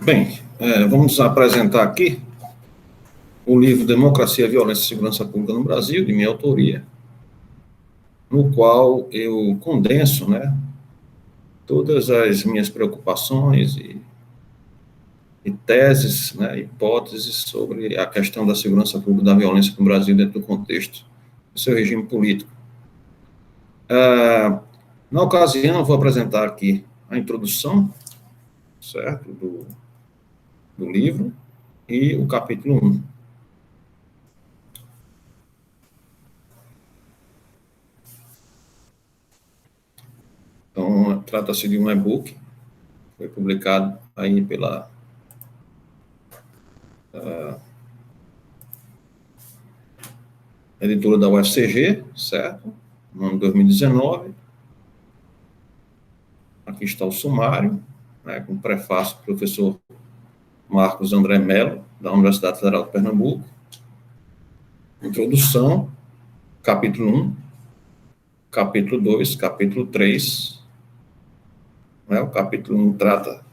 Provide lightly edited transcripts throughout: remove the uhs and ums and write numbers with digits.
Bem, vamos apresentar aqui o livro Democracia, Violência e Segurança Pública no Brasil, de minha autoria, no qual eu condenso, todas as minhas preocupações e teses, hipóteses sobre a questão da segurança pública e da violência no Brasil dentro do contexto do seu regime político. Na ocasião, eu vou apresentar aqui a introdução, certo, do livro e o capítulo 1. Então, trata-se de um e-book, foi publicado aí pela editora da UFCG, certo? No ano de 2019. Aqui está o sumário, com prefácio do professor Marcos André Mello, da Universidade Federal de Pernambuco. Introdução, capítulo 1, capítulo 2, capítulo 3. O capítulo 1 trata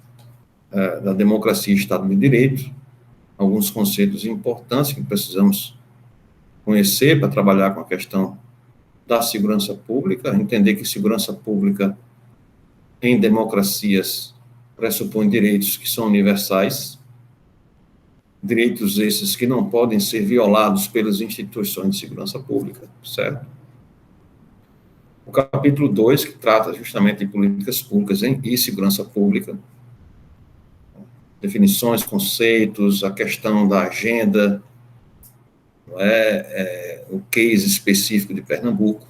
da democracia e Estado de Direito, alguns conceitos importantes que precisamos conhecer para trabalhar com a questão da segurança pública, entender que segurança pública em democracias pressupõe direitos que são universais, direitos esses que não podem ser violados pelas instituições de segurança pública, certo? O capítulo 2, que trata justamente de políticas públicas e segurança pública, definições, conceitos, a questão da agenda, o case específico de Pernambuco.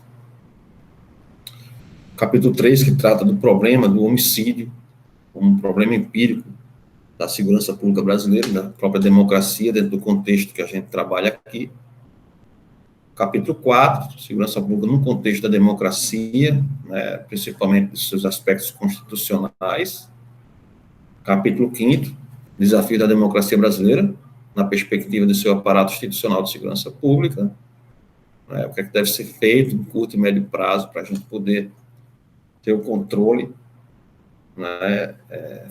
Capítulo 3, que trata do problema do homicídio, como um problema empírico da segurança pública brasileira, da própria democracia, dentro do contexto que a gente trabalha aqui. Capítulo 4, segurança pública no contexto da democracia, principalmente dos seus aspectos constitucionais. Capítulo 5, desafio da democracia brasileira, na perspectiva do seu aparato institucional de segurança pública, o que é que deve ser feito em curto e médio prazo para a gente poder ter o controle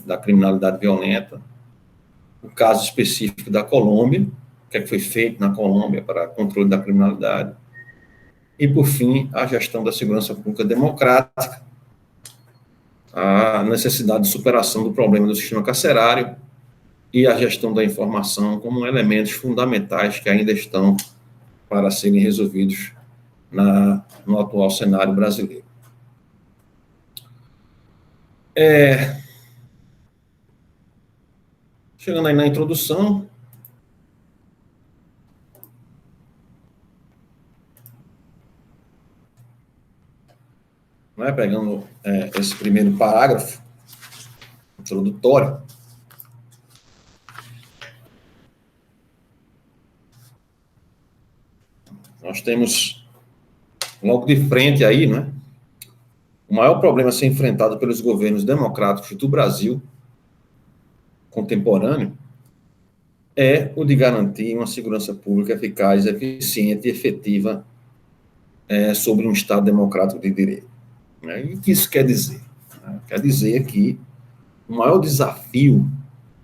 da criminalidade violenta. O caso específico da Colômbia, o que é que foi feito na Colômbia para controle da criminalidade. E, por fim, a gestão da segurança pública democrática, a necessidade de superação do problema do sistema carcerário e a gestão da informação como elementos fundamentais que ainda estão para serem resolvidos no atual cenário brasileiro. Chegando aí na introdução, pegando esse primeiro parágrafo introdutório, nós temos logo de frente aí, o maior problema a ser enfrentado pelos governos democráticos do Brasil contemporâneo é o de garantir uma segurança pública eficaz, eficiente e efetiva sobre um Estado democrático de direito. E o que isso quer dizer? Quer dizer que o maior desafio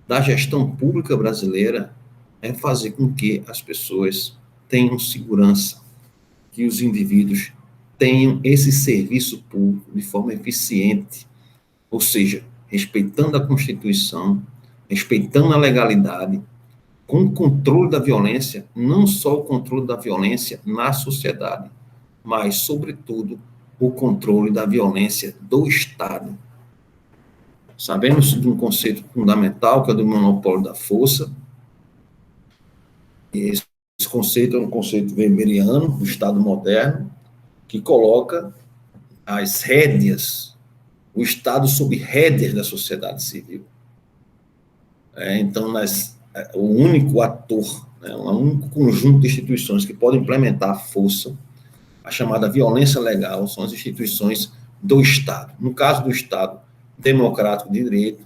da gestão pública brasileira é fazer com que as pessoas tenham segurança, que os indivíduos tenham esse serviço público de forma eficiente, ou seja, respeitando a Constituição, respeitando a legalidade, com o controle da violência, não só o controle da violência na sociedade, mas, sobretudo, o controle da violência do Estado. Sabemos de um conceito fundamental, que é do monopólio da força. E esse conceito é um conceito weberiano, do Estado moderno, que coloca as rédeas, o Estado sob rédeas da sociedade civil. Então, o único ator, um único conjunto de instituições que podem implementar a força, a chamada violência legal, são as instituições do Estado. No caso do Estado democrático de direito,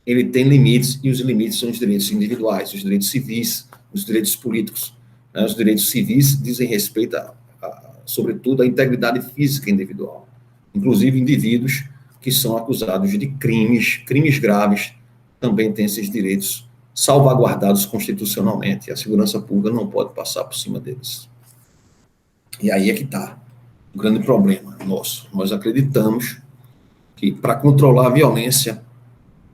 ele tem limites, e os limites são os direitos individuais, os direitos civis, os direitos políticos. Os direitos civis dizem respeito, sobretudo, à integridade física individual, inclusive indivíduos que são acusados de crimes graves, também têm esses direitos salvaguardados constitucionalmente. A segurança pública não pode passar por cima deles. E aí é que está o grande problema nosso. Nós acreditamos que, para controlar a violência,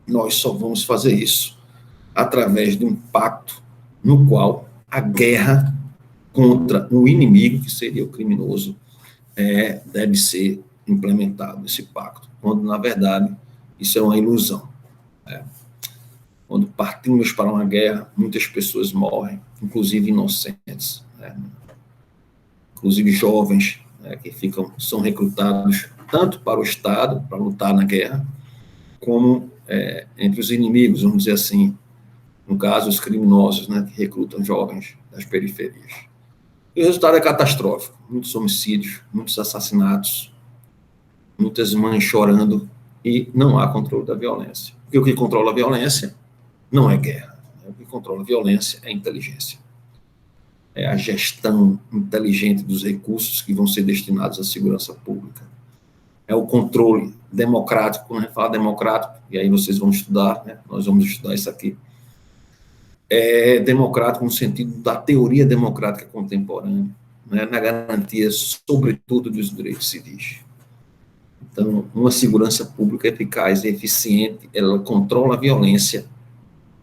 nós só vamos fazer isso através de um pacto no qual a guerra contra o inimigo, que seria o criminoso, deve ser implementado, esse pacto, quando, na verdade, isso é uma ilusão. Quando partimos para uma guerra, muitas pessoas morrem, inclusive inocentes, inclusive jovens, que são recrutados tanto para o Estado, para lutar na guerra, como entre os inimigos, vamos dizer assim, no caso, os criminosos, que recrutam jovens das periferias. E o resultado é catastrófico. Muitos homicídios, muitos assassinatos, muitas mães chorando, e não há controle da violência. Porque o que controla a violência não é guerra. O que controla a violência é inteligência. É a gestão inteligente dos recursos que vão ser destinados à segurança pública. É o controle democrático. Quando a gente fala democrático, e aí vocês vão estudar, nós vamos estudar isso aqui, é democrático no sentido da teoria democrática contemporânea, na garantia, sobretudo, dos direitos civis. Então, uma segurança pública eficaz e eficiente, ela controla a violência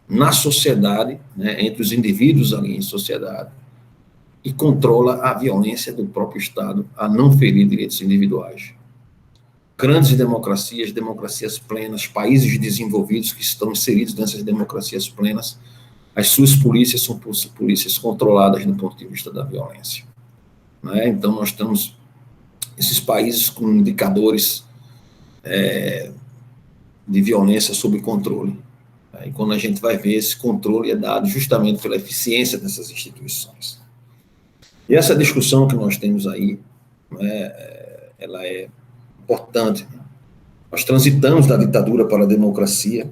na sociedade, entre os indivíduos ali em sociedade, e controla a violência do próprio Estado a não ferir direitos individuais. Grandes democracias, democracias plenas, países desenvolvidos que estão inseridos nessas democracias plenas, as suas polícias são polícias controladas do ponto de vista da violência. Então, nós temos esses países com indicadores de violência sob controle. E quando a gente vai ver, esse controle é dado justamente pela eficiência dessas instituições. E essa discussão que nós temos aí, ela é importante. Nós transitamos da ditadura para a democracia,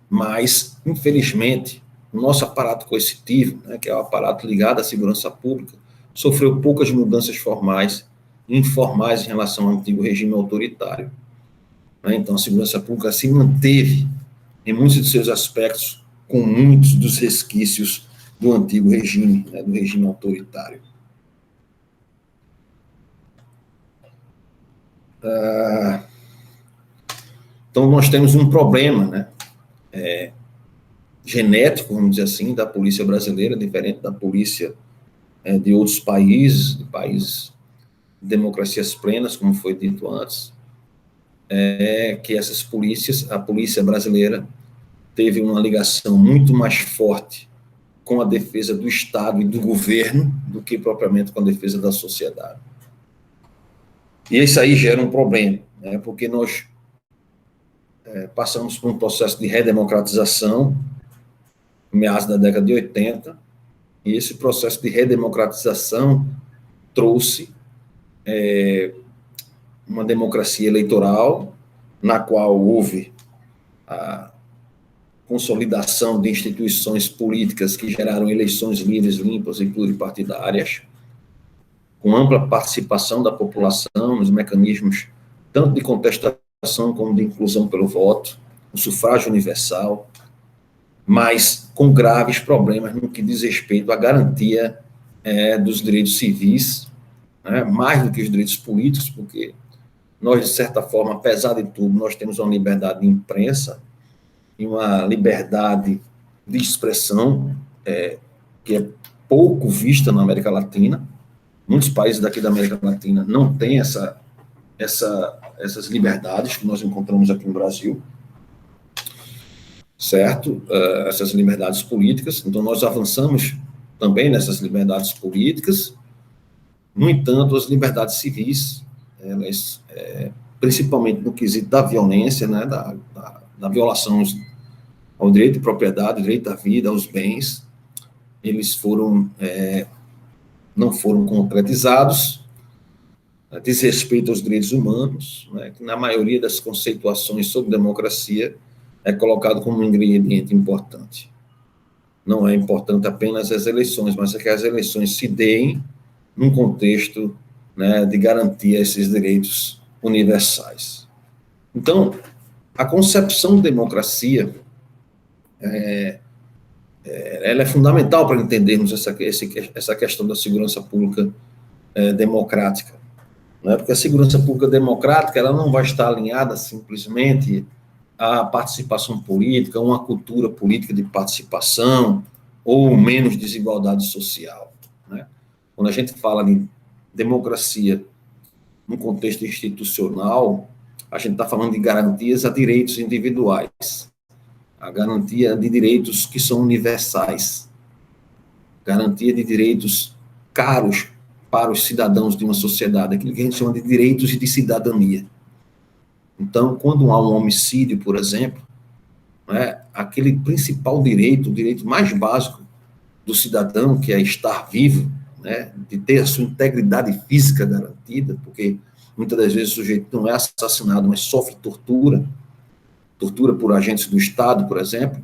mas, infelizmente, o nosso aparato coercitivo, que é o aparato ligado à segurança pública, sofreu poucas mudanças formais e informais em relação ao antigo regime autoritário. Então, a segurança pública se manteve, em muitos de seus aspectos, com muitos dos resquícios do antigo regime, do regime autoritário. Então, nós temos um problema, genético, vamos dizer assim, da polícia brasileira, diferente da polícia de outros países, de países de democracias plenas, como foi dito antes, que essas polícias, a polícia brasileira teve uma ligação muito mais forte com a defesa do Estado e do governo do que propriamente com a defesa da sociedade. E isso aí gera um problema, porque nós passamos por um processo de redemocratização, meados da década de 80, e esse processo de redemocratização trouxe uma democracia eleitoral, na qual houve a consolidação de instituições políticas que geraram eleições livres, limpas e pluripartidárias, com ampla participação da população nos mecanismos tanto de contestação como de inclusão pelo voto, o sufrágio universal, mas com graves problemas no que diz respeito à garantia dos direitos civis, mais do que os direitos políticos, porque nós, de certa forma, apesar de tudo, nós temos uma liberdade de imprensa e uma liberdade de expressão que é pouco vista na América Latina. Muitos países daqui da América Latina não têm essas liberdades que nós encontramos aqui no Brasil, certo? Essas liberdades políticas. Então, nós avançamos também nessas liberdades políticas. No entanto, as liberdades civis, elas, principalmente no quesito da violência, da violação ao direito de propriedade, ao direito à vida, aos bens, eles não foram concretizados. Diz respeito aos direitos humanos, que na maioria das conceituações sobre democracia é colocado como um ingrediente importante. Não é importante apenas as eleições, mas é que as eleições se deem num contexto de garantir esses direitos universais. Então, a concepção de democracia, ela é fundamental para entendermos essa questão da segurança pública democrática, né? Porque a segurança pública democrática ela não vai estar alinhada simplesmente à participação política, a uma cultura política de participação ou menos desigualdade social, né? Quando a gente fala de democracia no contexto institucional, a gente está falando de garantias a direitos individuais, a garantia de direitos que são universais, garantia de direitos caros para os cidadãos de uma sociedade, aquilo que a gente chama de direitos de cidadania. Então, quando há um homicídio, por exemplo, né, aquele principal direito, o direito mais básico do cidadão, que é estar vivo, né, de ter a sua integridade física garantida, porque muitas das vezes o sujeito não é assassinado, mas sofre tortura por agentes do Estado, por exemplo.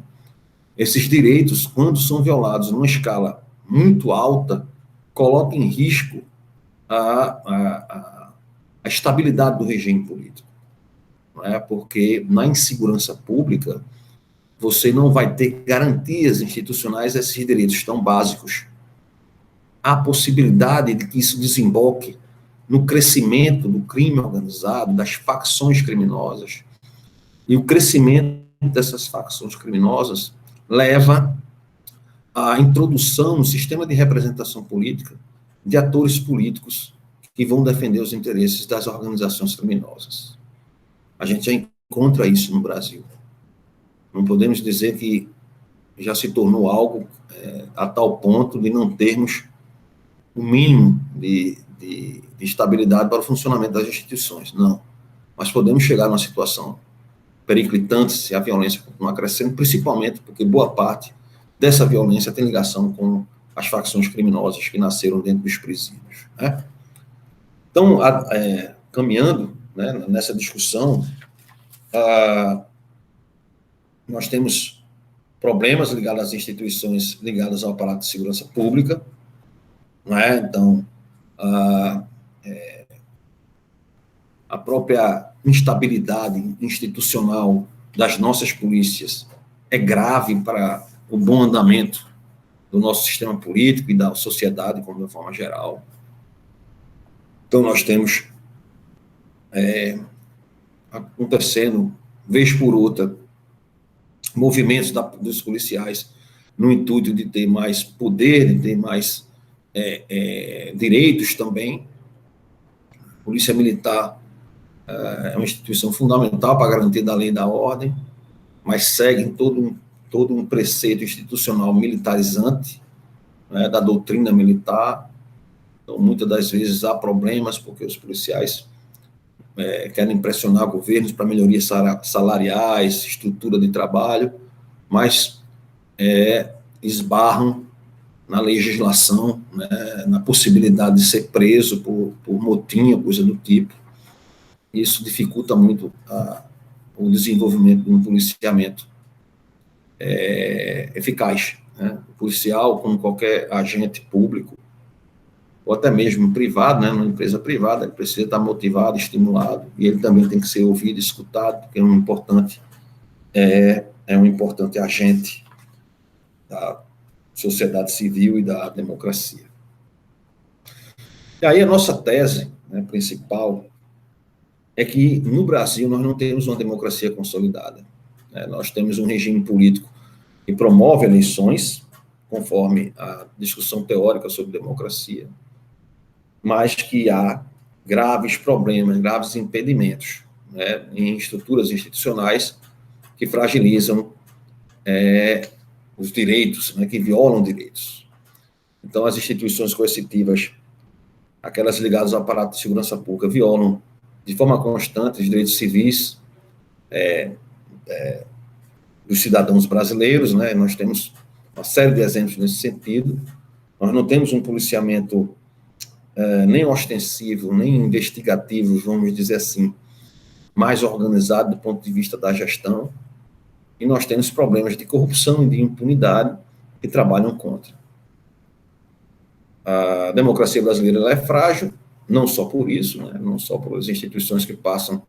Esses direitos, quando são violados numa escala muito alta, colocam em risco a estabilidade do regime político. Não é? Porque na insegurança pública, você não vai ter garantias institucionais a esses direitos tão básicos. Há possibilidade de que isso desemboque no crescimento do crime organizado, das facções criminosas. E o crescimento dessas facções criminosas leva à introdução no sistema de representação política de atores políticos que vão defender os interesses das organizações criminosas. A gente já encontra isso no Brasil. Não podemos dizer que já se tornou algo a tal ponto de não termos o mínimo de estabilidade para o funcionamento das instituições. Não. Mas podemos chegar numa situação periclitante se a violência continuar crescendo, principalmente porque boa parte dessa violência tem ligação com as facções criminosas que nasceram dentro dos presídios, né? Então, caminhando, né, nessa discussão, nós temos problemas ligados às instituições ligadas ao aparato de segurança pública, não é? Então, a própria instabilidade institucional das nossas polícias é grave para o bom andamento do nosso sistema político e da sociedade, como de uma forma geral. Então, nós temos acontecendo, vez por outra, movimentos dos policiais no intuito de ter mais poder, de ter mais direitos também. A Polícia Militar é uma instituição fundamental para a garantia da lei e da ordem, mas segue todo um preceito institucional militarizante, né, da doutrina militar. Então, muitas das vezes há problemas, porque os policiais querem pressionar governos para melhorias salariais, estrutura de trabalho, mas esbarram na legislação, né, na possibilidade de ser preso por motim, coisa do tipo. Isso dificulta muito o desenvolvimento de um policiamento eficaz, né? O policial, como qualquer agente público, ou até mesmo privado, né, numa empresa privada, ele precisa estar motivado, estimulado, e ele também tem que ser ouvido, escutado, porque é um importante agente da sociedade civil e da democracia. E aí a nossa tese, né, principal é que no Brasil nós não temos uma democracia consolidada, né? Nós temos um regime político que promove eleições, conforme a discussão teórica sobre democracia, mas que há graves problemas, graves impedimentos, né, em estruturas institucionais que fragilizam os direitos, né, que violam direitos. Então, as instituições coercitivas, aquelas ligadas ao aparato de segurança pública, violam de forma constante os direitos civis dos cidadãos brasileiros, né? Nós temos uma série de exemplos nesse sentido. Nós não temos um policiamento nem ostensivo, nem investigativo, vamos dizer assim, mais organizado do ponto de vista da gestão, e nós temos problemas de corrupção e de impunidade que trabalham contra. A democracia brasileira ela é frágil, não só por isso, né, não só pelas instituições que passam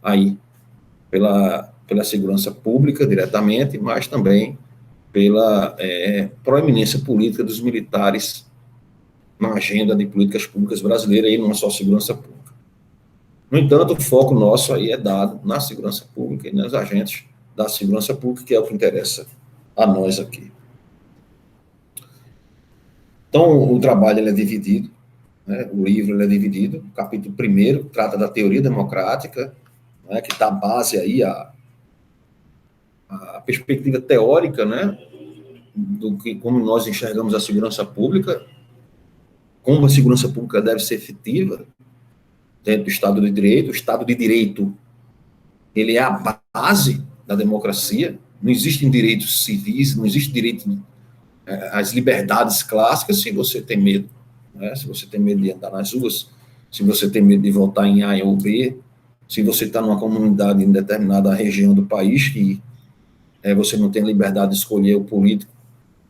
aí pela segurança pública diretamente, mas também pela proeminência política dos militares na agenda de políticas públicas brasileiras, e não é só segurança pública. No entanto, o foco nosso aí é dado na segurança pública e nos agentes da segurança pública, que é o que interessa a nós aqui. Então, o trabalho ele é dividido, né? O livro ele é dividido. O capítulo 1º trata da teoria democrática, né, que dá base aí à perspectiva teórica, né, do que como nós enxergamos a segurança pública, como a segurança pública deve ser efetiva dentro do Estado de Direito. O Estado de Direito ele é a base da democracia. Não existem direitos civis, não existe direito às liberdades clássicas se você tem medo, né? Se você tem medo de andar nas ruas, se você tem medo de votar em A ou B, se você está numa comunidade em determinada região do país que você não tem liberdade de escolher o político,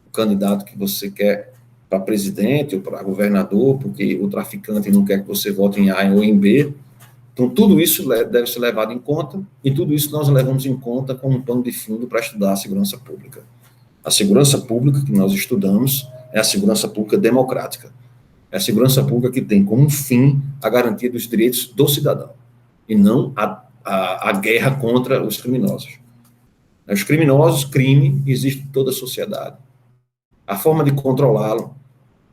o candidato que você quer para presidente ou para governador, porque o traficante não quer que você vote em A ou em B. Então, tudo isso deve ser levado em conta, e tudo isso nós levamos em conta como um pano de fundo para estudar a segurança pública. A segurança pública que nós estudamos é a segurança pública democrática. É a segurança pública que tem como fim a garantia dos direitos do cidadão, e não a guerra contra os criminosos. Os criminosos, crime, existe em toda a sociedade. A forma de controlá-lo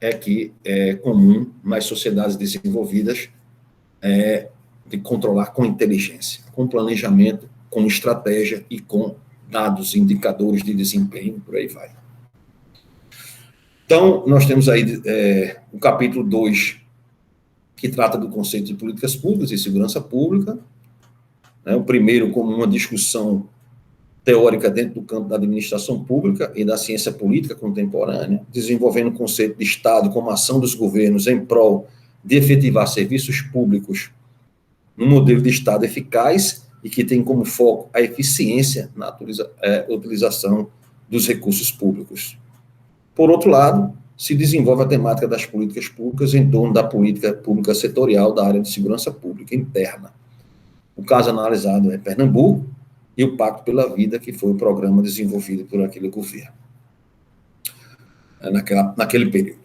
é que é comum nas sociedades desenvolvidas, de controlar com inteligência, com planejamento, com estratégia e com dados, indicadores de desempenho, por aí vai. Então, nós temos aí o capítulo 2, que trata do conceito de políticas públicas e segurança pública, né? O primeiro como uma discussão teórica dentro do campo da administração pública e da ciência política contemporânea, desenvolvendo o conceito de Estado como ação dos governos em prol de efetivar serviços públicos num modelo de Estado eficaz e que tem como foco a eficiência na utilização dos recursos públicos. Por outro lado, se desenvolve a temática das políticas públicas em torno da política pública setorial da área de segurança pública interna. O caso analisado é Pernambuco e o Pacto pela Vida, que foi o programa desenvolvido por aquele governo, naquele período.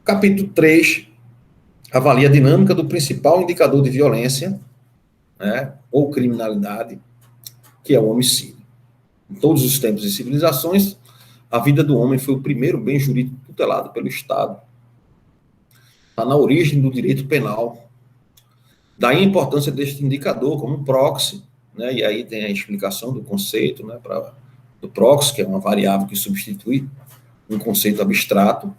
Capítulo 3 avalia a dinâmica do principal indicador de violência, né, ou criminalidade, que é o homicídio. Em todos os tempos e civilizações, a vida do homem foi o primeiro bem jurídico tutelado pelo Estado. Está na origem do direito penal. Daí a importância deste indicador como um proxy, né, e aí tem a explicação do conceito, né, do proxy, que é uma variável que substitui um conceito abstrato,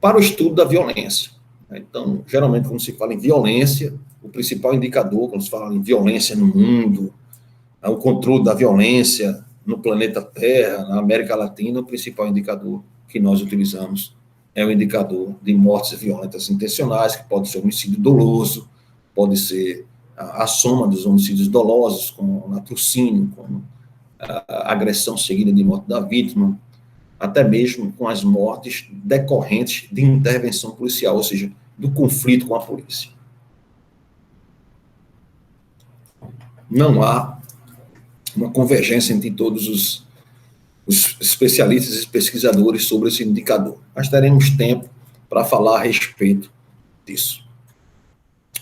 para o estudo da violência. Então, geralmente, quando se fala em violência, o principal indicador, quando se fala em violência no mundo, o controle da violência no planeta Terra, na América Latina, o principal indicador que nós utilizamos é o indicador de mortes violentas intencionais, que pode ser homicídio doloso, pode ser a soma dos homicídios dolosos, como latrocínio, como a agressão seguida de morte da vítima, até mesmo com as mortes decorrentes de intervenção policial, ou seja, do conflito com a polícia. Não há uma convergência entre todos os especialistas e pesquisadores sobre esse indicador, mas teremos tempo para falar a respeito disso,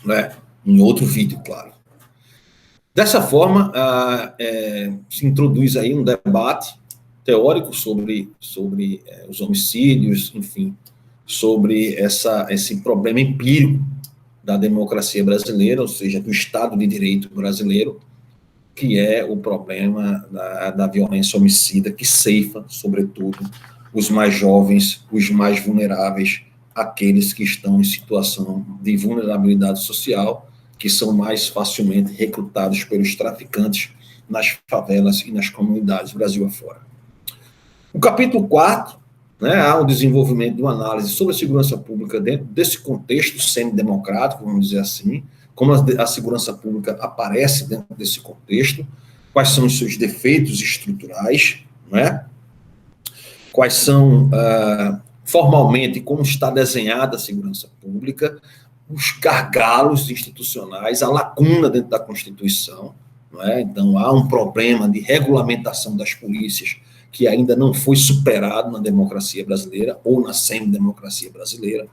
né? Em outro vídeo, claro. Dessa forma, se introduz aí um debate teórico sobre os homicídios, enfim, sobre esse problema empírico da democracia brasileira, ou seja, do Estado de Direito brasileiro, que é o problema da violência homicida, que ceifa, sobretudo, os mais jovens, os mais vulneráveis, aqueles que estão em situação de vulnerabilidade social, que são mais facilmente recrutados pelos traficantes nas favelas e nas comunidades Brasil afora. O capítulo 4, né, há um desenvolvimento de uma análise sobre a segurança pública dentro desse contexto semidemocrático, vamos dizer assim, como a segurança pública aparece dentro desse contexto, quais são os seus defeitos estruturais, né? Quais são, formalmente, como está desenhada a segurança pública, os gargalos institucionais, a lacuna dentro da Constituição, não é? Então, há um problema de regulamentação das polícias que ainda não foi superado na democracia brasileira ou na semi-democracia brasileira.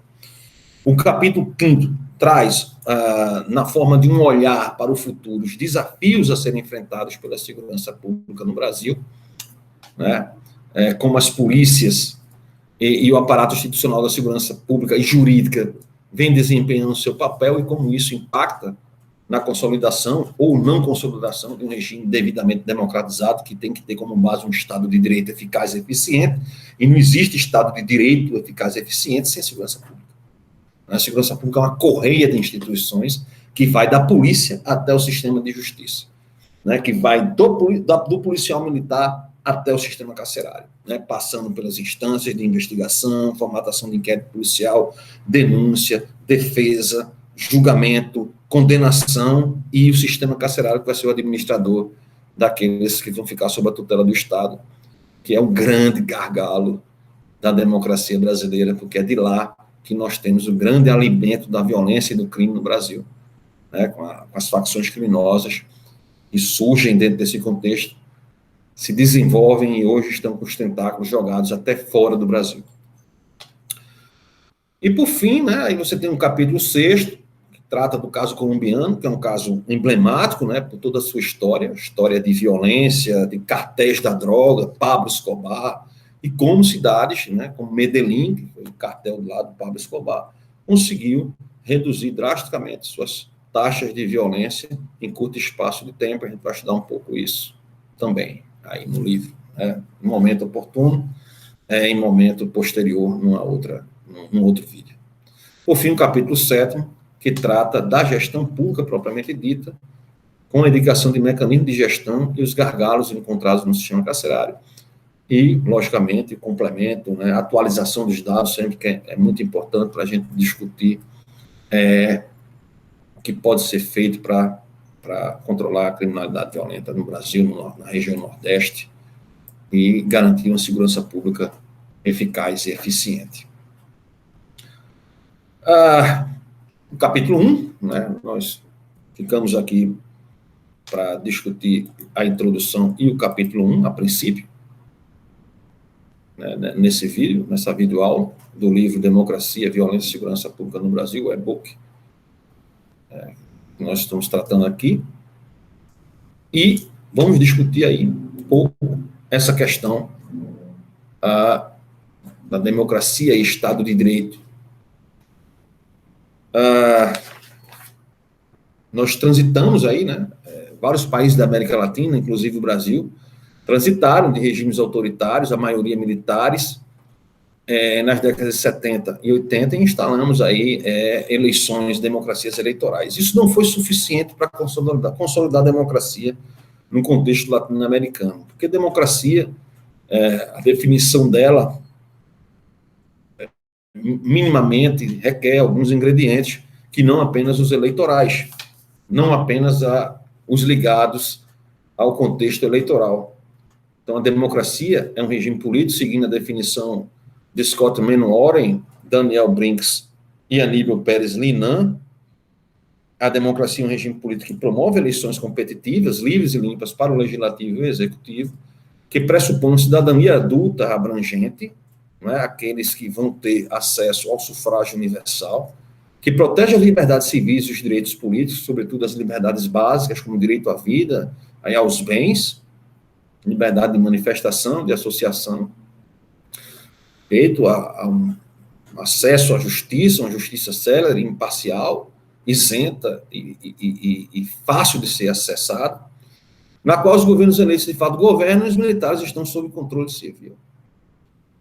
O capítulo 5º traz, na forma de um olhar para o futuro, os desafios a serem enfrentados pela segurança pública no Brasil, né? Como as polícias e o aparato institucional da segurança pública e jurídica vem desempenhando seu papel e como isso impacta na consolidação ou não consolidação de um regime devidamente democratizado, que tem que ter como base um Estado de Direito eficaz e eficiente, e não existe Estado de Direito eficaz e eficiente sem segurança pública. A segurança pública é uma correia de instituições que vai da polícia até o sistema de justiça, né, que vai do policial militar até o sistema carcerário, né, passando pelas instâncias de investigação, formatação de inquérito policial, denúncia, defesa, julgamento, condenação e o sistema carcerário, que vai ser o administrador daqueles que vão ficar sob a tutela do Estado, que é o grande gargalo da democracia brasileira, porque é de lá que nós temos o grande alimento da violência e do crime no Brasil, né, com as facções criminosas que surgem dentro desse contexto, se desenvolvem e hoje estão com os tentáculos jogados até fora do Brasil. E, por fim, né, aí você tem um capítulo 6º, que trata do caso colombiano, que é um caso emblemático, né, por toda a sua história de violência, de cartéis da droga, Pablo Escobar, e como cidades, né, como Medellín, que foi o cartel do lado do Pablo Escobar, conseguiu reduzir drasticamente suas taxas de violência em curto espaço de tempo. A gente vai estudar um pouco isso também, aí no livro, né, em momento oportuno, em momento posterior, num outro vídeo. Por fim, o capítulo 7º, que trata da gestão pública propriamente dita, com a indicação de mecanismos de gestão e os gargalos encontrados no sistema carcerário, e, logicamente, complemento, né, atualização dos dados, sempre que é muito importante para a gente discutir o que pode ser feito para controlar a criminalidade violenta no Brasil, na região Nordeste, e garantir uma segurança pública eficaz e eficiente. O capítulo 1, né, nós ficamos aqui para discutir a introdução e o capítulo 1, a princípio, né, nesse vídeo, nessa videoaula do livro Democracia, Violência e Segurança Pública no Brasil, o e-book, que nós estamos tratando aqui, e vamos discutir aí um pouco essa questão da democracia e Estado de Direito. Nós transitamos aí, né, vários países da América Latina, inclusive o Brasil, transitaram de regimes autoritários, a maioria militares, nas décadas de 70 e 80, e instalamos aí eleições, democracias eleitorais. Isso não foi suficiente para consolidar a democracia no contexto latino-americano, porque democracia, a definição dela, minimamente, requer alguns ingredientes que não apenas os eleitorais, não apenas os ligados ao contexto eleitoral. Então, a democracia é um regime político, seguindo a definição de Scott Manwaring, Daniel Brinks e Aníbal Pérez Linan. A democracia é um regime político que promove eleições competitivas, livres e limpas para o legislativo e o executivo, que pressupõe cidadania adulta abrangente, né, aqueles que vão ter acesso ao sufrágio universal, que protege as liberdades civis e os direitos políticos, sobretudo as liberdades básicas, como o direito à vida, aí aos bens, liberdade de manifestação, de associação, direito a um acesso à justiça, uma justiça célere, imparcial, isenta e fácil de ser acessada, na qual os governos eleitos de fato governam e os militares estão sob controle civil.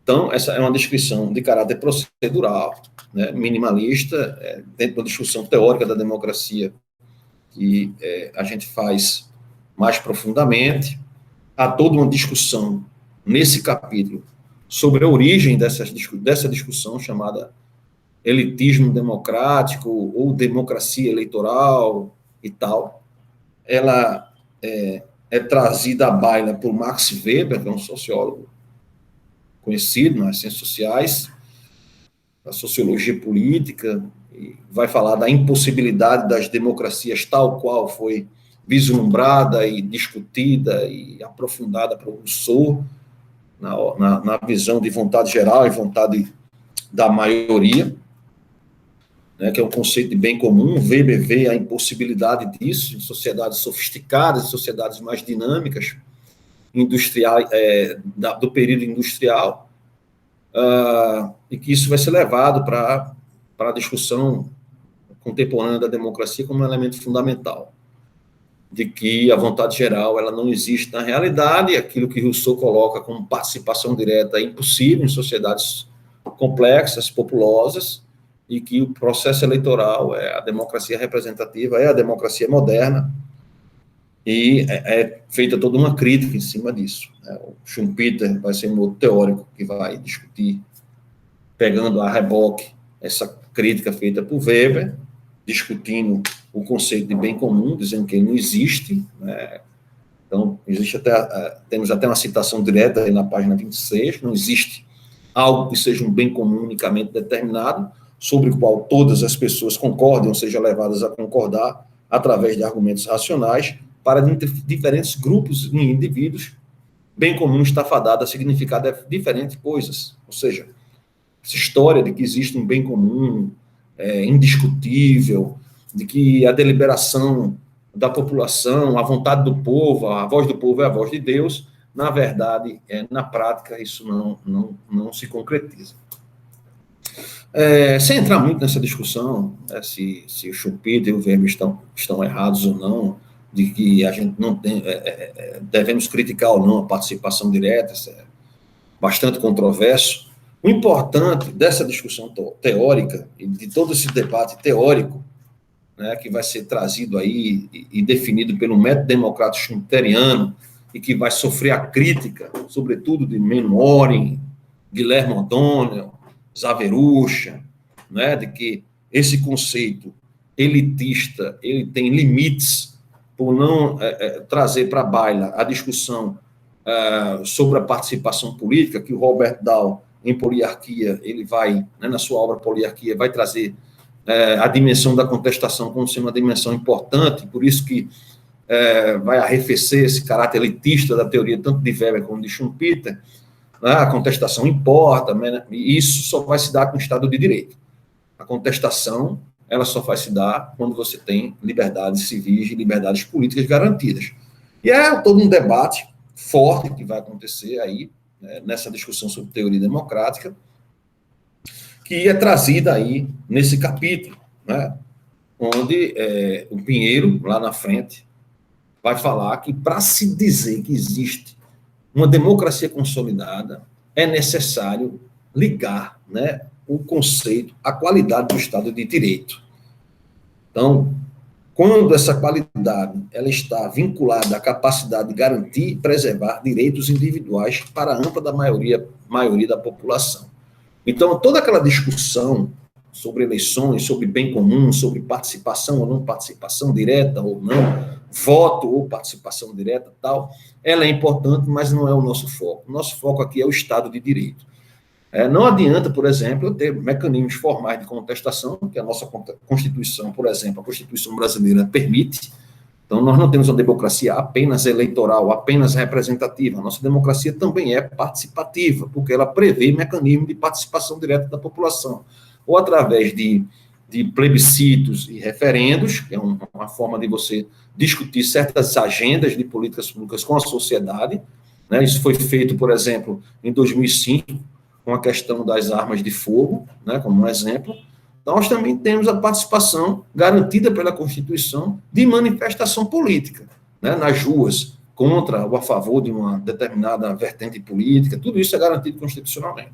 Então, essa é uma descrição de caráter procedural, né, minimalista, dentro da discussão teórica da democracia, que a gente faz mais profundamente. Há toda uma discussão nesse capítulo sobre a origem dessa discussão chamada elitismo democrático ou democracia eleitoral e tal. Ela é trazida à baila por Max Weber, que é um sociólogo conhecido nas ciências sociais, da sociologia política, e vai falar da impossibilidade das democracias tal qual foi vislumbrada e discutida e aprofundada por Rousseau, na visão de vontade geral e vontade da maioria, né, que é um conceito de bem comum. Weber vê a impossibilidade disso em sociedades sofisticadas, sociedades mais dinâmicas, industriais, do período industrial, e que isso vai ser levado para a discussão contemporânea da democracia como um elemento fundamental, de que a vontade geral ela não existe na realidade, aquilo que Rousseau coloca como participação direta é impossível em sociedades complexas, populosas, e que o processo eleitoral, a democracia representativa, é a democracia moderna, e é feita toda uma crítica em cima disso. O Schumpeter vai ser um outro teórico que vai discutir, pegando a reboque, essa crítica feita por Weber, discutindo o conceito de bem comum, dizendo que ele não existe, né? Então, temos até uma citação direta aí na página 26, não existe algo que seja um bem comum unicamente determinado, sobre o qual todas as pessoas concordem, ou sejam levadas a concordar, através de argumentos racionais, para diferentes grupos e indivíduos, bem comum está fadado a significar diferentes coisas. Ou seja, essa história de que existe um bem comum, indiscutível, de que a deliberação da população, a vontade do povo, a voz do povo é a voz de Deus, na verdade, na prática, isso não se concretiza. Sem entrar muito nessa discussão, se o Schumpeter e o Weber estão errados ou não, de que a gente não tem, devemos criticar ou não a participação direta, isso é bastante controverso. O importante dessa discussão teórica e de todo esse debate teórico, né, que vai ser trazido aí e definido pelo método democrático schumpeteriano e que vai sofrer a crítica, sobretudo de Menuhin, Guilherme O'Donnell, Zaverucha, né, de que esse conceito elitista ele tem limites por não trazer para a baila a discussão sobre a participação política, que o Robert Dahl, em Poliarquia, ele vai, né, na sua obra Poliarquia, vai trazer a dimensão da contestação como sendo uma dimensão importante, por isso que vai arrefecer esse caráter elitista da teoria, tanto de Weber como de Schumpeter. A contestação importa, né, e isso só vai se dar com o Estado de Direito. A contestação, ela só vai se dar quando você tem liberdades civis e liberdades políticas garantidas. E é todo um debate forte que vai acontecer aí, né, nessa discussão sobre teoria democrática, que é trazida aí nesse capítulo, né, onde o Pinheiro, lá na frente, vai falar que para se dizer que existe uma democracia consolidada, é necessário ligar, né, o conceito à qualidade do Estado de Direito. Então, quando essa qualidade ela está vinculada à capacidade de garantir e preservar direitos individuais para a ampla da maioria da população. Então, toda aquela discussão sobre eleições, sobre bem comum, sobre participação ou não participação, direta ou não, voto ou participação direta, tal, ela é importante, mas não é o nosso foco. O nosso foco aqui é o Estado de Direito. Não adianta, por exemplo, eu ter mecanismos formais de contestação, que a nossa Constituição, por exemplo, a Constituição brasileira permite. Então, nós não temos uma democracia apenas eleitoral, apenas representativa. A nossa democracia também é participativa, porque ela prevê mecanismos de participação direta da população, ou através de plebiscitos e referendos, que é uma forma de você discutir certas agendas de políticas públicas com a sociedade, né? Isso foi feito, por exemplo, em 2005, com a questão das armas de fogo, né, como um exemplo. Nós também temos a participação garantida pela Constituição de manifestação política, né, nas ruas, contra ou a favor de uma determinada vertente política, tudo isso é garantido constitucionalmente.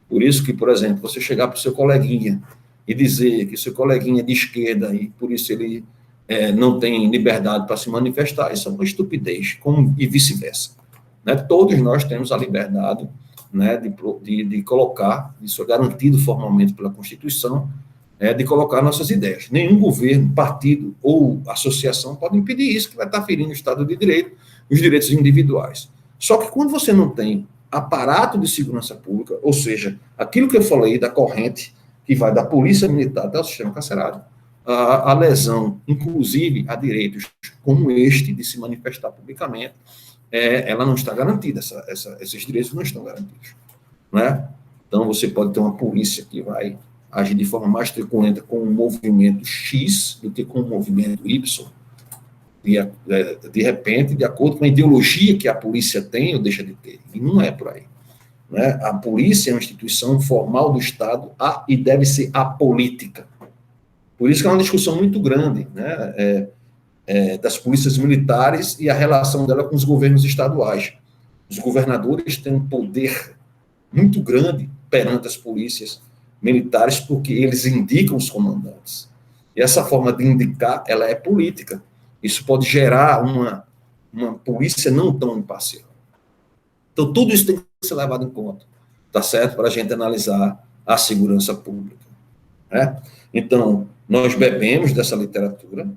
Por isso que, por exemplo, você chegar para o seu coleguinha e dizer que seu coleguinha é de esquerda e por isso ele não tem liberdade para se manifestar, isso é uma estupidez, e vice-versa. Né? Todos nós temos a liberdade, né, de colocar, isso é garantido formalmente pela Constituição, de colocar nossas ideias. Nenhum governo, partido ou associação pode impedir isso, que vai estar ferindo o Estado de Direito, os direitos individuais. Só que quando você não tem aparato de segurança pública, ou seja, aquilo que eu falei da corrente, que vai da polícia militar até o sistema carcerário, a lesão, inclusive, a direitos como este, de se manifestar publicamente, ela não está garantida, esses direitos não estão garantidos, né? Então, você pode ter uma polícia que vai agir de forma mais truculenta com um movimento X do que com um movimento Y, de repente, de acordo com a ideologia que a polícia tem ou deixa de ter, e não é por aí. Né? A polícia é uma instituição formal do Estado e deve ser apolítica. Por isso que é uma discussão muito grande, né? Das polícias militares e a relação dela com os governos estaduais. Os governadores têm um poder muito grande perante as polícias militares porque eles indicam os comandantes. E essa forma de indicar, ela é política. Isso pode gerar uma polícia não tão imparcial. Então, tudo isso tem que ser levado em conta, tá certo? Para a gente analisar a segurança pública. Né? Então, nós bebemos dessa literatura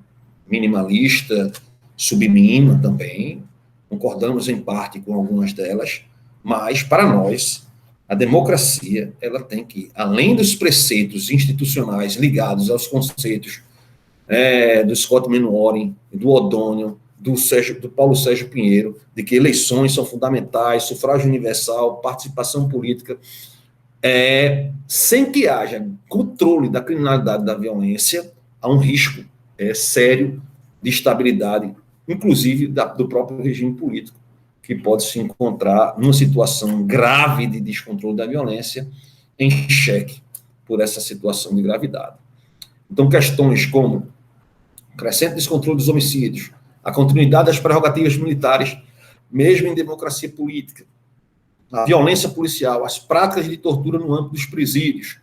minimalista, submínima também, concordamos em parte com algumas delas, mas, para nós, a democracia, ela tem que, além dos preceitos institucionais ligados aos conceitos do Scott Manwaring, do O'Donnell, do Paulo Sérgio Pinheiro, de que eleições são fundamentais, sufrágio universal, participação política, sem que haja controle da criminalidade, da violência, há um risco sério de estabilidade, inclusive do próprio regime político, que pode se encontrar numa situação grave de descontrole da violência, em xeque por essa situação de gravidade. Então, questões como o crescente descontrole dos homicídios, a continuidade das prerrogativas militares, mesmo em democracia política, a violência policial, as práticas de tortura no âmbito dos presídios,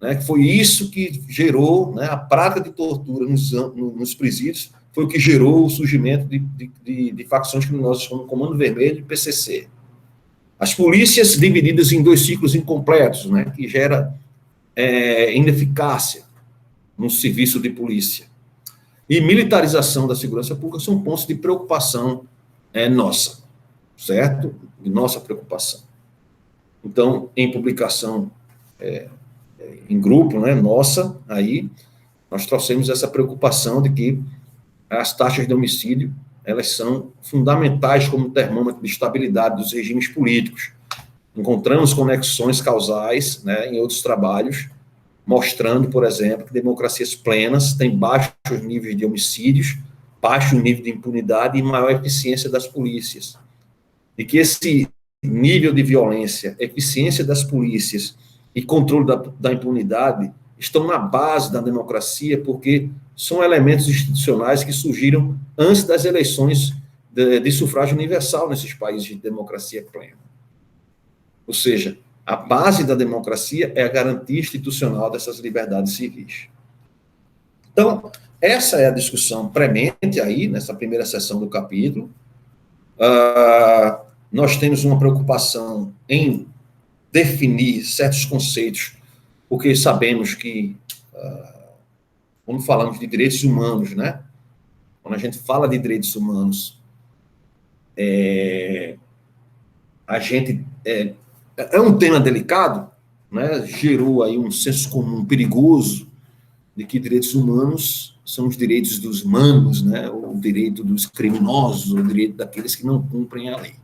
né, que foi isso que gerou, né, a prática de tortura nos presídios, foi o que gerou o surgimento de facções criminosas como o Comando Vermelho e o PCC. As polícias divididas em 2 ciclos incompletos, né, que gera ineficácia no serviço de polícia. E militarização da segurança pública são pontos de preocupação nossa, certo? De nossa preocupação. Então, em publicação em grupo, né, nossa, aí, nós trouxemos essa preocupação de que as taxas de homicídio, elas são fundamentais como termômetro de estabilidade dos regimes políticos. Encontramos conexões causais, né, em outros trabalhos, mostrando, por exemplo, que democracias plenas têm baixos níveis de homicídios, baixo nível de impunidade e maior eficiência das polícias. E que esse nível de violência, eficiência das polícias e controle da impunidade estão na base da democracia, porque são elementos institucionais que surgiram antes das eleições de sufrágio universal nesses países de democracia plena. Ou seja, a base da democracia é a garantia institucional dessas liberdades civis. Então, essa é a discussão premente aí, nessa primeira sessão do capítulo. Nós temos uma preocupação em definir certos conceitos, porque sabemos que, quando falamos de direitos humanos, né? Quando a gente fala de direitos humanos, a gente... É um tema delicado, né? Gerou aí um senso comum perigoso de que direitos humanos são os direitos dos manos, né? O direito dos criminosos, o direito daqueles que não cumprem a lei.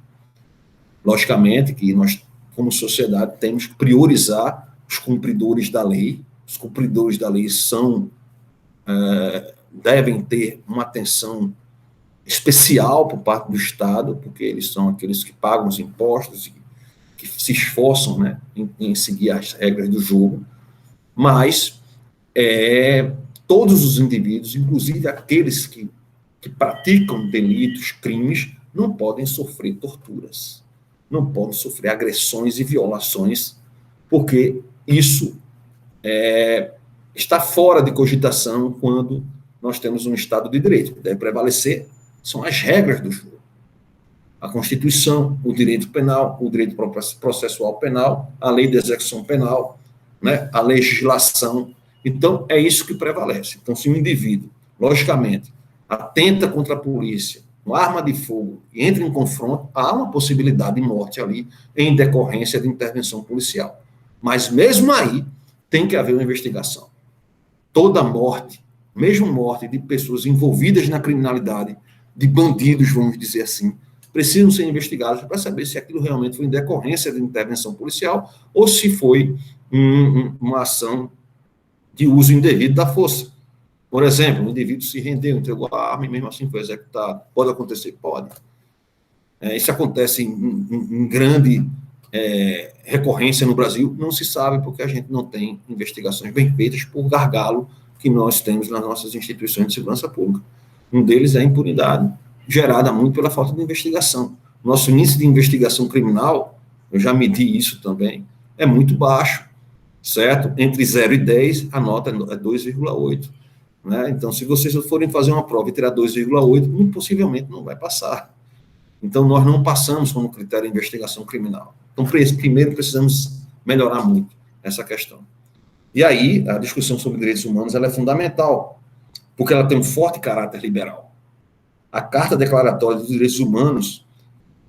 Logicamente que nós, como sociedade, temos que priorizar os cumpridores da lei. Os cumpridores da lei devem ter uma atenção especial por parte do Estado, porque eles são aqueles que pagam os impostos e que se esforçam, né, em seguir as regras do jogo, mas todos os indivíduos, inclusive aqueles que praticam delitos, crimes, não podem sofrer torturas, não podem sofrer agressões e violações, porque isso está fora de cogitação quando nós temos um Estado de Direito. O que deve prevalecer são as regras do jogo. A Constituição, o direito penal, o direito processual penal, a lei de execução penal, né, a legislação. Então, é isso que prevalece. Então, se um indivíduo, logicamente, atenta contra a polícia, com arma de fogo, e entra em confronto, há uma possibilidade de morte ali, em decorrência de intervenção policial. Mas, mesmo aí, tem que haver uma investigação. Toda morte, mesmo morte de pessoas envolvidas na criminalidade, de bandidos, vamos dizer assim, precisam ser investigados para saber se aquilo realmente foi em decorrência de intervenção policial ou se foi uma ação de uso indevido da força. Por exemplo, o indivíduo se rendeu, entregou a arma e mesmo assim foi executado. Pode acontecer? Pode. Isso acontece em grande recorrência no Brasil, não se sabe porque a gente não tem investigações bem feitas por gargalo que nós temos nas nossas instituições de segurança pública. Um deles é a impunidade, gerada muito pela falta de investigação. Nosso índice de investigação criminal, eu já medi isso também, é muito baixo, certo? Entre 0 e 10, a nota é 2,8. Né? Então, se vocês forem fazer uma prova e tirar 2,8, muito possivelmente não vai passar. Então, nós não passamos como critério de investigação criminal. Então, primeiro, precisamos melhorar muito essa questão. E aí, a discussão sobre direitos humanos ela é fundamental, porque ela tem um forte caráter liberal. A Carta Declaratória dos Direitos Humanos,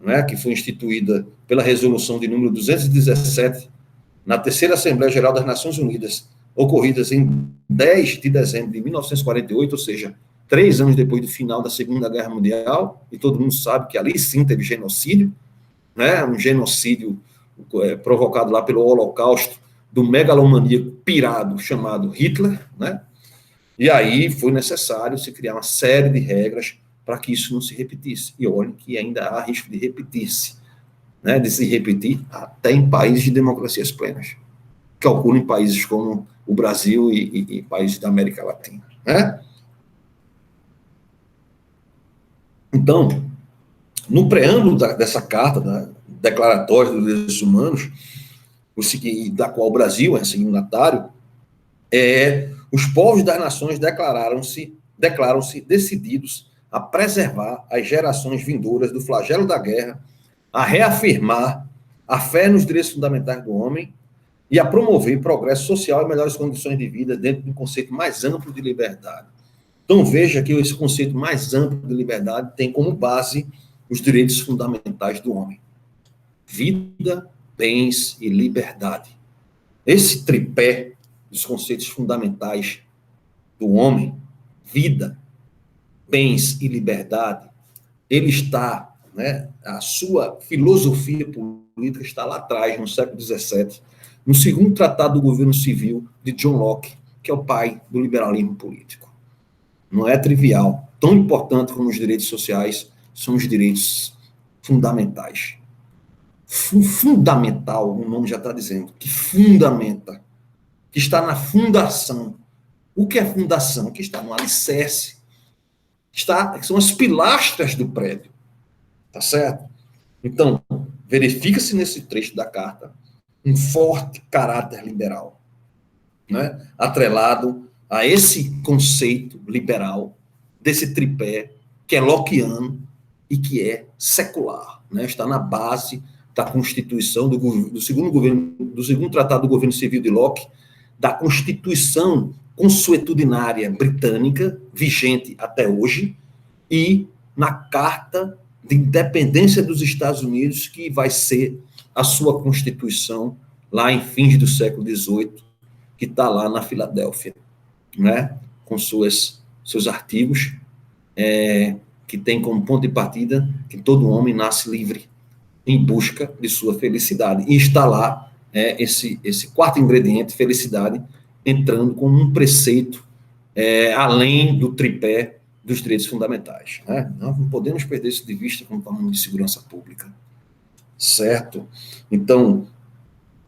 né, que foi instituída pela resolução de número 217, na terceira Assembleia Geral das Nações Unidas, ocorridas em 10 de dezembro de 1948, ou seja, 3 anos depois do final da Segunda Guerra Mundial, e todo mundo sabe que ali sim teve genocídio, né, um genocídio provocado lá pelo Holocausto do megalomaníaco pirado chamado Hitler, né, e aí foi necessário se criar uma série de regras para que isso não se repetisse. E olhem que ainda há risco de repetir-se, né, de se repetir até em países de democracias plenas. Calculo em países como o Brasil e países da América Latina. Né? Então, no preâmbulo dessa carta, da Declaratória dos Direitos Humanos, da qual o Brasil é signatário, os povos das nações declaram-se decididos a preservar as gerações vindouras do flagelo da guerra, a reafirmar a fé nos direitos fundamentais do homem e a promover progresso social e melhores condições de vida dentro de um conceito mais amplo de liberdade. Então, veja que esse conceito mais amplo de liberdade tem como base os direitos fundamentais do homem. Vida, bens e liberdade. Esse tripé dos conceitos fundamentais do homem, vida, bens e liberdade, ele está, né, a sua filosofia política está lá atrás, no século XVII, no segundo tratado do governo civil de John Locke, que é o pai do liberalismo político. Não é trivial. Tão importante como os direitos sociais são os direitos fundamentais. Fundamental, o nome já está dizendo, que fundamenta, que está na fundação. O que é fundação? Que está no alicerce. São as pilastras do prédio. Tá certo? Então, verifica-se nesse trecho da carta um forte caráter liberal, né? Atrelado a esse conceito liberal, desse tripé, que é lockeano e que é secular, né? Está na base da Constituição, do segundo Tratado do Governo Civil de Locke, da Constituição Consuetudinária Britânica, vigente até hoje, e na Carta de Independência dos Estados Unidos, que vai ser a sua Constituição lá em fins do século XVIII, que está lá na Filadélfia, né? Com seus artigos, que tem como ponto de partida que todo homem nasce livre em busca de sua felicidade. E está lá esse quarto ingrediente, felicidade, entrando como um preceito além do tripé dos direitos fundamentais. Né? Nós não podemos perder isso de vista quando falamos de segurança pública. Certo? Então,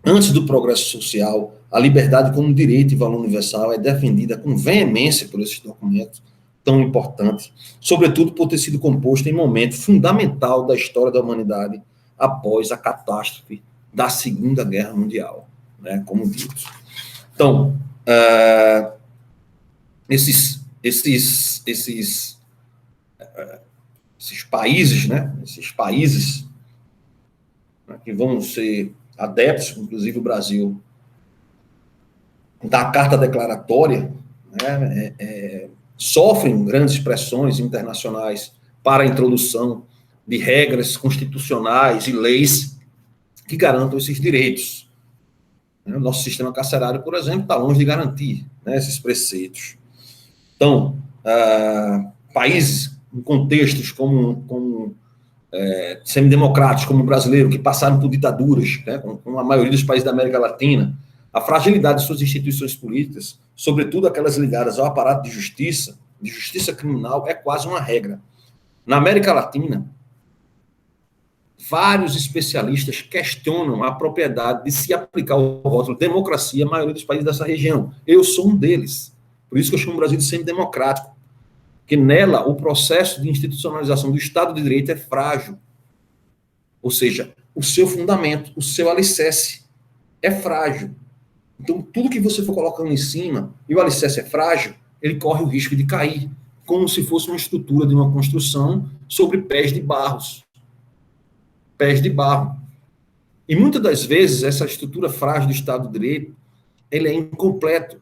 antes do progresso social, a liberdade como direito e valor universal é defendida com veemência por esses documentos tão importantes, sobretudo por ter sido composto em momento fundamental da história da humanidade após a catástrofe da Segunda Guerra Mundial, né, como dito. Então, esses países, né, que vão ser adeptos, inclusive o Brasil, da Carta Declaratória, né, sofrem grandes pressões internacionais para a introdução de regras constitucionais e leis que garantam esses direitos. O nosso sistema carcerário, por exemplo, está longe de garantir, né, esses preceitos. Então, países em contextos como semidemocráticos, como o brasileiro, que passaram por ditaduras, né, como a maioria dos países da América Latina, a fragilidade de suas instituições políticas, sobretudo aquelas ligadas ao aparato de justiça criminal, é quase uma regra. Na América Latina, vários especialistas questionam a propriedade de se aplicar o rótulo democracia à maioria dos países dessa região. Eu sou um deles. Por isso que eu chamo o Brasil de semidemocrático. Porque nela, o processo de institucionalização do Estado de Direito é frágil. Ou seja, o seu fundamento, o seu alicerce é frágil. Então, tudo que você for colocando em cima, e o alicerce é frágil, ele corre o risco de cair, como se fosse uma estrutura de uma construção sobre pés de barros. Pés de barro. E muitas das vezes, essa estrutura frágil do Estado de Direito, ele é incompleto,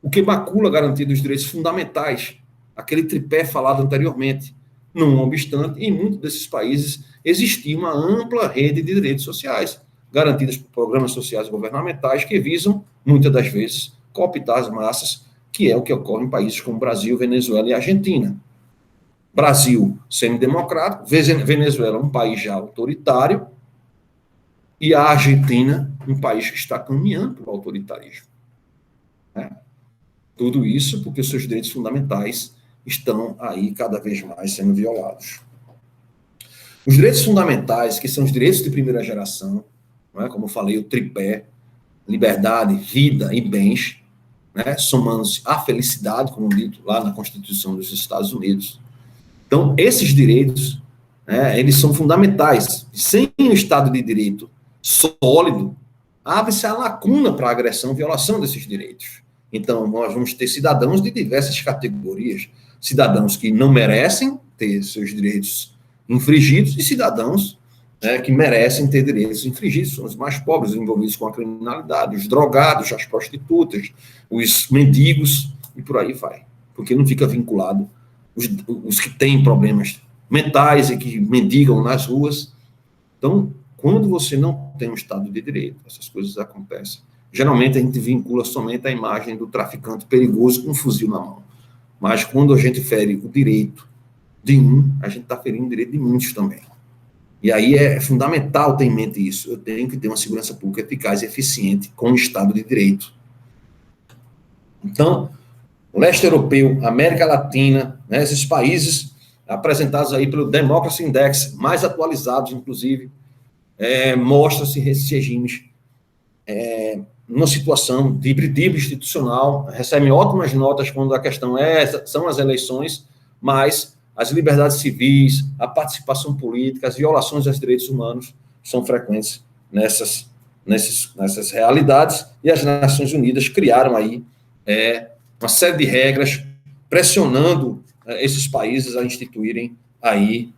o que macula a garantia dos direitos fundamentais, aquele tripé falado anteriormente. Não obstante, em muitos desses países existia uma ampla rede de direitos sociais, garantidas por programas sociais governamentais que visam, muitas das vezes, cooptar as massas, que é o que ocorre em países como Brasil, Venezuela e Argentina. Brasil, semidemocrático, Venezuela, um país já autoritário, e a Argentina, um país que está caminhando para o autoritarismo. Né? Tudo isso porque os seus direitos fundamentais estão aí cada vez mais sendo violados. Os direitos fundamentais, que são os direitos de primeira geração, não é? Como eu falei, o tripé, liberdade, vida e bens, né? Somando-se à felicidade, como dito lá na Constituição dos Estados Unidos. Então, esses direitos, né, eles são fundamentais. Sem um Estado de Direito sólido, abre-se a lacuna para a agressão e violação desses direitos. Então, nós vamos ter cidadãos de diversas categorias, cidadãos que não merecem ter seus direitos infringidos e cidadãos, né, que merecem ter direitos infringidos, são os mais pobres, envolvidos com a criminalidade, os drogados, as prostitutas, os mendigos e por aí vai, porque não fica vinculado os que têm problemas mentais e que mendigam nas ruas. Então, quando você não tem um Estado de Direito, essas coisas acontecem. Geralmente a gente vincula somente a imagem do traficante perigoso com um fuzil na mão. Mas quando a gente fere o direito de um, a gente está ferindo o direito de muitos também. E aí é fundamental ter em mente isso. Eu tenho que ter uma segurança pública eficaz e eficiente com o Estado de Direito. Então, o leste europeu, América Latina, né, esses países apresentados aí pelo Democracy Index, mais atualizados, inclusive, mostra-se esses regimes numa situação de hibridismo institucional, recebem ótimas notas quando a questão são as eleições, mas as liberdades civis, a participação política, as violações aos direitos humanos são frequentes nessas realidades, e as Nações Unidas criaram aí uma série de regras pressionando esses países a instituírem aí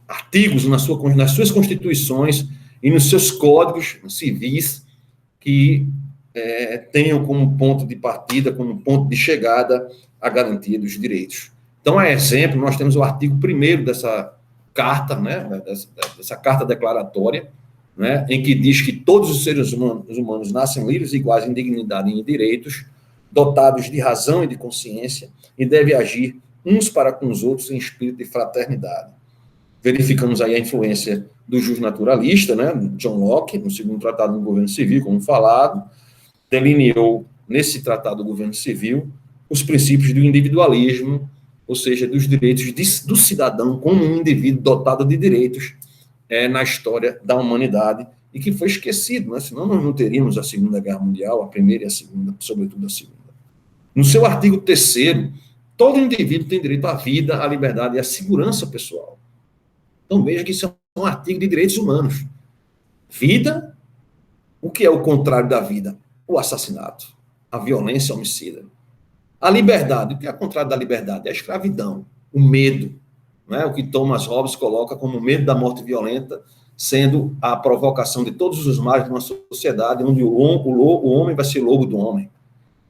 artigos nas suas constituições e nos seus códigos civis que tenham como ponto de partida, como ponto de chegada, a garantia dos direitos. Então, a exemplo, nós temos o artigo 1º dessa carta, né, dessa carta declaratória, né, em que diz que todos os seres humanos nascem livres e iguais em dignidade e em direitos, dotados de razão e de consciência, e devem agir uns para com os outros em espírito de fraternidade. Verificamos aí a influência do justnaturalista, né, John Locke, no segundo tratado do governo civil, como falado, delineou nesse tratado do governo civil os princípios do individualismo, ou seja, dos direitos do cidadão como um indivíduo dotado de direitos na história da humanidade, e que foi esquecido, né? Senão nós não teríamos a Segunda Guerra Mundial, a primeira e a segunda, sobretudo a segunda. No seu artigo 3º, todo indivíduo tem direito à vida, à liberdade e à segurança pessoal. Então veja que isso é um artigo de direitos humanos. Vida, o que é o contrário da vida? O assassinato, a violência homicida. A liberdade, o que é o contrário da liberdade? É a escravidão, o medo, né? O que Thomas Hobbes coloca como medo da morte violenta, sendo a provocação de todos os males de uma sociedade onde o homem vai ser lobo do homem.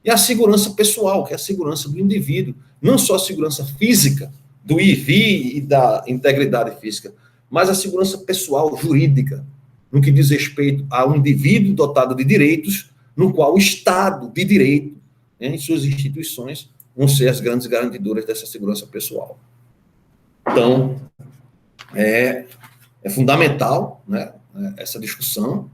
E a segurança pessoal, que é a segurança do indivíduo, não só a segurança física, do ir e vir e da integridade física, mas a segurança pessoal, jurídica, no que diz respeito ao indivíduo dotado de direitos, no qual o Estado de Direito, em suas instituições, vão ser as grandes garantidoras dessa segurança pessoal. Então, É fundamental, né, essa discussão,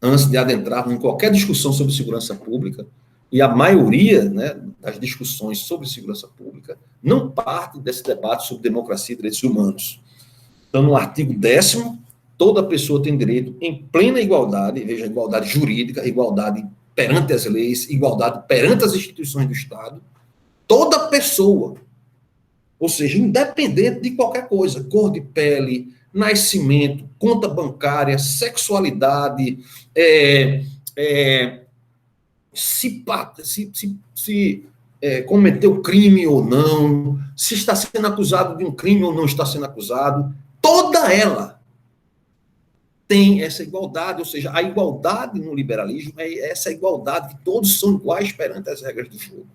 antes de adentrarmos em qualquer discussão sobre segurança pública, e a maioria, né, das discussões sobre segurança pública não parte desse debate sobre democracia e direitos humanos. Então, no artigo 10º, toda pessoa tem direito em plena igualdade, veja, igualdade jurídica, igualdade perante as leis, igualdade perante as instituições do Estado, toda pessoa, ou seja, independente de qualquer coisa, cor de pele, nascimento, conta bancária, sexualidade, se cometeu crime ou não, se está sendo acusado de um crime ou não está sendo acusado, toda ela tem essa igualdade, ou seja, a igualdade no liberalismo é essa igualdade que todos são iguais perante as regras do jogo.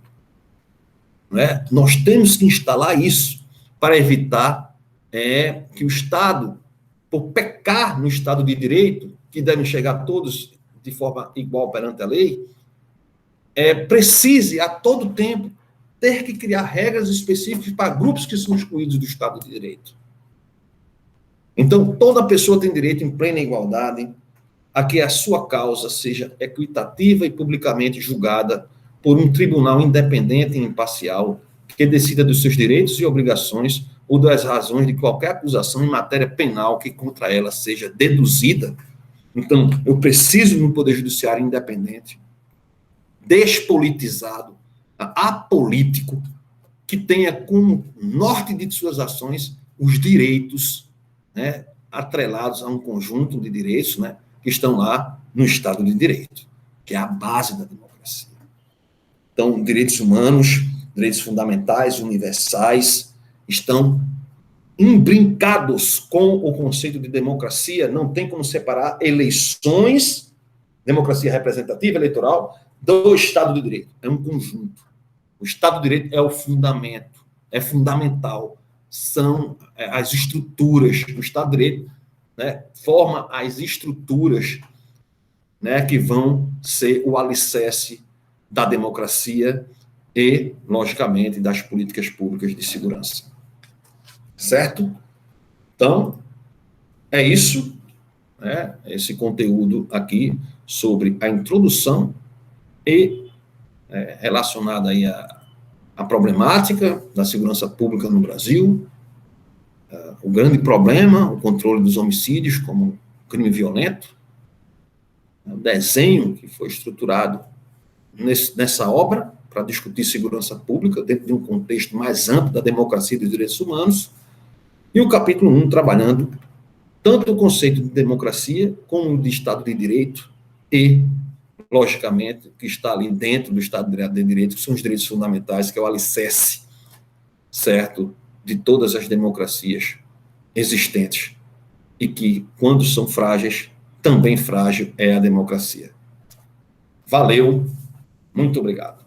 Não é? Nós temos que instalar isso para evitar que o Estado, por pecar no Estado de Direito, que devem chegar todos de forma igual perante a lei, precise a todo tempo ter que criar regras específicas para grupos que são excluídos do Estado de Direito. Então, toda pessoa tem direito em plena igualdade a que a sua causa seja equitativa e publicamente julgada por um tribunal independente e imparcial que decida dos seus direitos e obrigações ou das razões de qualquer acusação em matéria penal que contra ela seja deduzida. Então, eu preciso de um poder judiciário independente, despolitizado, apolítico, que tenha como norte de suas ações os direitos, né, atrelados a um conjunto de direitos, né, que estão lá no Estado de Direito, que é a base da democracia. Então, direitos humanos, direitos fundamentais, universais, estão imbrincados com o conceito de democracia. Não tem como separar eleições, democracia representativa, eleitoral, do Estado de Direito. É um conjunto. O Estado de Direito é o fundamento, é fundamental. São as estruturas. O Estado de Direito, né, forma as estruturas, né, que vão ser o alicerce da democracia e, logicamente, das políticas públicas de segurança. Certo? Então, é isso, né, esse conteúdo aqui sobre a introdução e relacionada aí à problemática da segurança pública no Brasil, o grande problema, o controle dos homicídios como crime violento, o desenho que foi estruturado nessa obra para discutir segurança pública dentro de um contexto mais amplo da democracia e dos direitos humanos, e o capítulo 1 trabalhando tanto o conceito de democracia como de Estado de Direito e, logicamente, que está ali dentro do Estado de Direito, que são os direitos fundamentais, que é o alicerce, certo, de todas as democracias existentes e que, quando são frágeis, também frágil é a democracia. Valeu, muito obrigado.